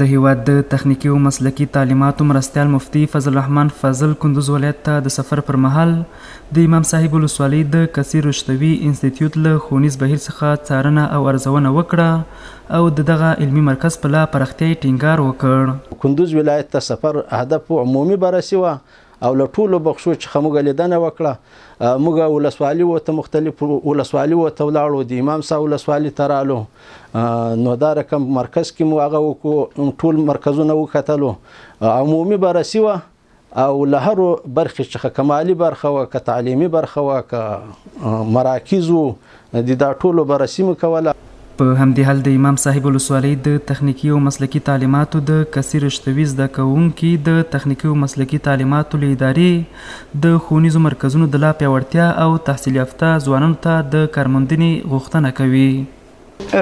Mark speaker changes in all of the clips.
Speaker 1: د هیواد د تخنیکی او مسلکی تعلیماتو مرستیال مفتی فضل الرحمن فضل کندوز ولایت ته د سفر پر مهال د امام صاحب ولسوالۍ د کثیر رشتوي انسټیټیوټ له ښوونیز بهیر څخه څارنه او ارزونه وکړه او دغه علمي مرکز په لا پراختیا ټینګار وکړ.
Speaker 2: کندوز ولایت ته سفر هدف عمومي بررسي وه او له ټولو بخشو څخه موږ لیدنه وکړه. موږ ولسوالي ورته مختلف ولسوالي ورته ولاړو، د امام صاحب ولسوالي ته رالو، نو دا رقم مرکز کې مو هغه وکړو، ټول مرکزونه وکتلو. عمومي بررسي وه او له هرو برخې څخه که مالي برخه وه، که تعلیمي برخه وه، که مراکز وو، د دا ټولو بررسي مو کوله.
Speaker 1: په همدې حال د امام صاحب ولسوالۍ د تخنیکی او مسلکی تعلیماتو د کثیر رشتوي زده کوونکي د تخنیکی او مسلکی تعلیماتو له ادارې د ښوونیزو مرکزونو د لا پیاوړتیا او تحصیل یافته ځوانانو ته د کارموندنې غوښتنه کوي.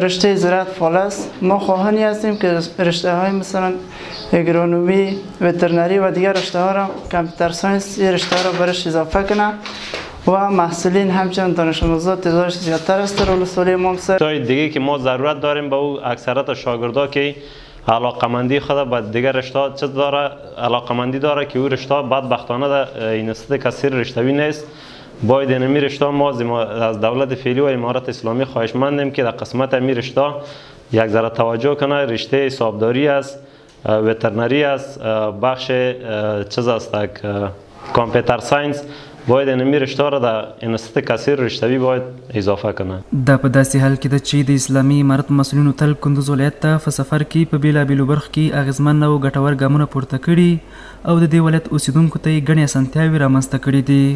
Speaker 3: رشته زراعت فعال است. ما خواهانی هستیم که رشته های مثلا اگرونومی، وترنری و دیگر رشته ها را، کامپیوتر ساینس رشته ها را برش اضافه کنه و محصولین همچنین دانش آموزان تعدادش زیادتر است در ولسوالی امام صاحب.
Speaker 4: تا دیگه که ما ضرورت داریم به او اکثریت شاگردا که علاقمندی خود به دیگر رشته چه داره، علاقمندی داره که او رشته بدبختانه در اینستیتوت کثیر رشتوی نیست. باید این رشته ما از دولت فعلی و امارت اسلامی خواهشمندیم که در قسمت این رشته یک ذره توجه کنه. رشته حسابداری است، وترنری است، بخش چیز است کامپیوتر ساینس، باید این رشته را در انستیتوت کثیر رشتوی باید اضافه کنه.
Speaker 1: دا په داسې حال کې ده چې د اسلامي امارت مسؤلینو تل کندوز ولایت ته په سفر کې په بیلابیلو برخو کې اغیزمن او ګټور ګامونه پورته کړي او د دې ولایت اوسیدونکو ته یې ګڼې اسانتیاوې رامنځته کړي دي.